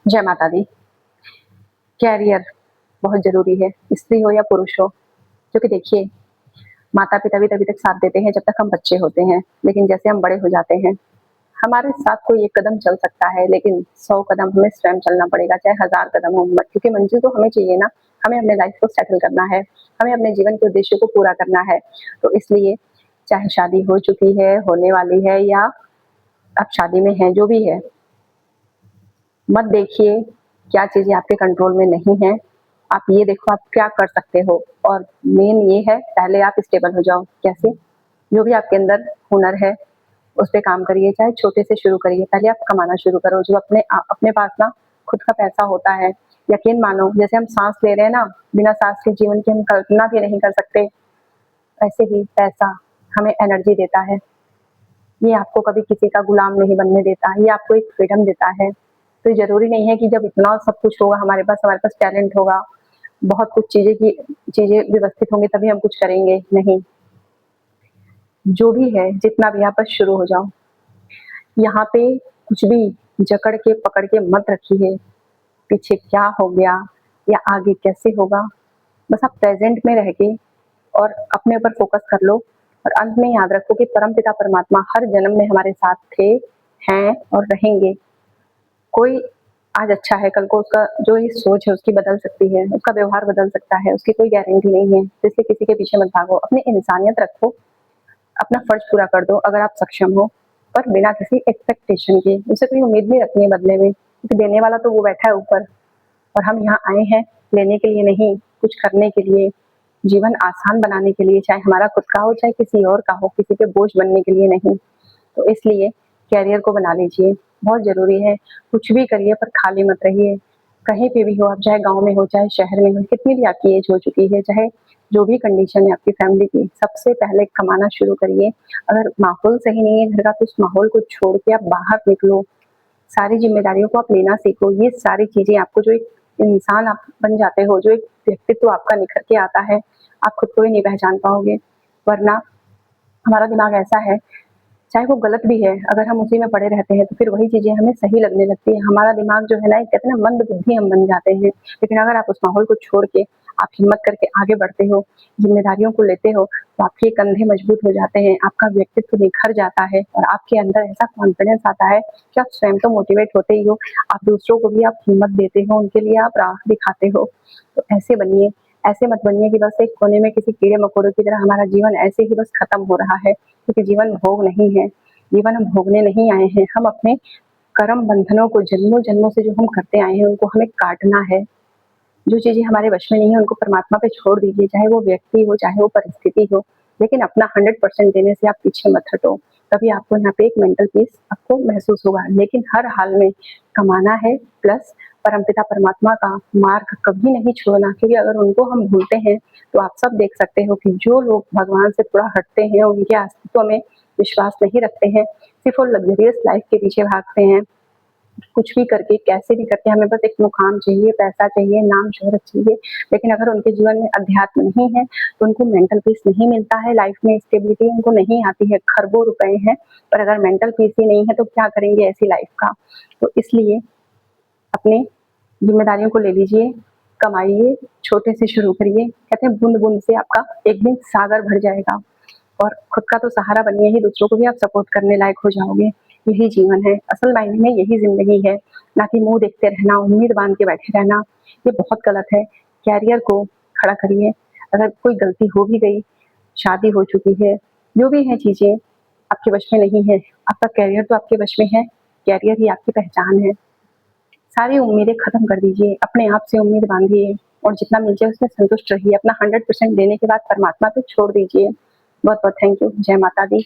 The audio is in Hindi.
जय माता दी। कैरियर बहुत ज़रूरी है, स्त्री हो या पुरुष हो। क्योंकि देखिए, माता-पिता भी तभी तक साथ देते हैं जब तक हम बच्चे होते हैं, लेकिन जैसे हम बड़े हो जाते हैं, हमारे साथ कोई 1 कदम चल सकता है, लेकिन 100 कदम हमें स्वयं चलना पड़ेगा, चाहे 1000 कदम हो। क्योंकि मंज़िल तो हमें चाहिए ना, हमें अपने लाइफ़ को सेटल करना है, हमें अपने जीवन के उद्देश्य को पूरा करना है। तो इसलिए चाहे शादी हो चुकी है, होने वाली है या आप शादी में हैं, जो भी है, मत देखिए क्या चीज़ें आपके कंट्रोल में नहीं हैं। आप ये देखो आप क्या कर सकते हो, और मेन ये है पहले आप स्टेबल हो जाओ। कैसे? जो भी आपके अंदर हुनर है, उस पे काम करिए, चाहे छोटे से शुरू करिए। पहले आप कमाना शुरू करो, जो अपने पास ना खुद का पैसा होता है, यकीन मानो जैसे हम साँस ले रहे हैं ना, बिना साँस के जीवन की हम कल्पना भी नहीं कर सकते, ऐसे ही पैसा हमें एनर्जी देता है। ये आपको कभी किसी का गुलाम नहीं बनने देता, ये आपको एक फ्रीडम देता है। तो ज़रूरी नहीं है कि जब इतना सब कुछ होगा हमारे पास टैलेंट होगा, बहुत कुछ चीज़ें व्यवस्थित होंगी तभी हम कुछ करेंगे, नहीं। जो भी है, जितना भी आप बस शुरू हो जाओ। यहाँ पे कुछ भी जकड़ के पकड़ के मत रखिए, पीछे क्या हो गया या आगे कैसे होगा। बस आप प्रेज़ेंट में रह के और अपने ऊपर फ़ोकस कर लो, और अंत में याद रखो कि परमपिता परमात्मा हर जन्म में हमारे साथ थे, हैं और रहेंगे। कोई आज अच्छा है, कल को उसका जो ये सोच है उसकी बदल सकती है, उसका व्यवहार बदल सकता है, उसकी कोई गारंटी नहीं है। तो इसलिए किसी के पीछे मत भागो, अपनी इंसानियत रखो, अपना फर्ज पूरा कर दो अगर आप सक्षम हो, पर बिना किसी एक्सपेक्टेशन के। उससे कोई उम्मीद नहीं रखनी है बदले में, क्योंकि देने वाला तो वो बैठा है ऊपर, और हम यहाँ आए हैं लेने के लिए नहीं, कुछ करने के लिए, जीवन आसान बनाने के लिए, चाहे हमारा खुद का हो, चाहे किसी और का हो, किसी पे बोझ बनने के लिए नहीं। तो इसलिए कैरियर को बना लीजिए, बहुत ज़रूरी है। कुछ भी करिए पर खाली मत रहिए। कहीं पे भी हो आप, चाहे गाँव में हो, चाहे शहर में हो, कितनी भी आपकी एज हो चुकी है, चाहे जो भी कंडीशन है आपकी फैमिली की, सबसे पहले कमाना शुरू करिए। अगर माहौल सही नहीं है घर का, तो उस माहौल को छोड़ के आप बाहर निकलो, सारी ज़िम्मेदारियों को आप लेना सीखो। ये सारी चीज़ें आपको जो एक इंसान आप बन जाते हो, जो एक व्यक्तित्व आपका निखर के आता है, आप खुद को ही नहीं पहचान पाओगे। वरना हमारा दिमाग ऐसा है, चाहे वो गलत भी है, अगर हम उसी में पड़े रहते हैं, तो फिर वही चीज़ें हमें सही लगने लगती है। हमारा दिमाग जो है ना, एक कहते हैं ना, मंदबुद्धि हम बन जाते हैं। लेकिन अगर आप उस माहौल को छोड़ के आप हिम्मत करके आगे बढ़ते हो, ज़िम्मेदारियों को लेते हो, तो आपके कंधे मजबूत हो जाते हैं, आपका व्यक्तित्व निखर जाता है, और आपके अंदर ऐसा कॉन्फिडेंस आता है कि आप स्वयं तो मोटिवेट होते ही हो, आप दूसरों को भी आप हिम्मत देते हो, उनके लिए आप राह दिखाते हो। तो ऐसे बनिए, ऐसे मत बनिए कि बस एक कोने में किसी कीड़े-मकोड़े की तरह हमारा जीवन ऐसे ही बस खत्म हो रहा है, क्योंकि जीवन भोग नहीं है। जीवन हम भोगने नहीं आए हैं, हम अपने कर्म बंधनों को जन्मों-जन्मों से जो हम करते आए हैं, उनको हमें काटना है। जो चीज़ें हमारे वश में नहीं है, उनको परमात्मा पे छोड़ दीजिए, चाहे वो व्यक्ति हो, चाहे वो परिस्थिति हो, लेकिन अपना 100% देने से आप पीछे मत हटो। तभी आपको यहाँ पे एक मेंटल पीस आपको महसूस होगा। लेकिन हर हाल में कमाना है, प्लस परमपिता परमात्मा का मार्ग कभी नहीं छोड़ना, क्योंकि अगर उनको हम भूलते हैं, तो आप सब देख सकते हो कि जो लोग भगवान से थोड़ा हटते हैं, उनके अस्तित्व में विश्वास नहीं रखते हैं, सिर्फ़ वो लग्ज़रियस लाइफ़ के पीछे भागते हैं। कुछ भी करके, कैसे भी करके हमें बस एक मुकाम चाहिए, पैसा चाहिए, नाम शोहरत चाहिए, लेकिन अगर उनके जीवन में अध्यात्म नहीं है, तो उनको मेंटल पीस नहीं मिलता है, लाइफ में स्टेबिलिटी उनको नहीं आती है। खरबों रुपए हैं, पर अगर मेंटल पीस ही नहीं है, तो क्या करेंगे ऐसी लाइफ का? तो इसलिए अपनी ज़िम्मेदारियों को ले लीजिए, कमाइए, छोटे से शुरू करिए। कहते हैं बूँद-बूँद से आपका एक दिन सागर भर जाएगा, और खुद का तो सहारा बनिए ही, दूसरों को भी आप सपोर्ट करने लायक हो जाओगे। यही जीवन है, असल मायने में यही ज़िंदगी है, ना कि मुँह देखते रहना, उम्मीद बाँध के बैठे रहना, ये बहुत गलत है। कैरियर को खड़ा करिए, अगर कोई गलती हो भी गई, शादी हो चुकी है, जो भी हैं चीज़ें आपके वश में नहीं है, आपका कैरियर तो आपके वश में है, कैरियर ही आपकी पहचान है। सारी उम्मीदें खत्म कर दीजिए, अपने आप से उम्मीद बाँधिए, और जितना मिल जाए उसमें संतुष्ट रहिए। अपना 100% देने के बाद परमात्मा पे छोड़ दीजिए। बहुत-बहुत थैंक यू। जय माता दी।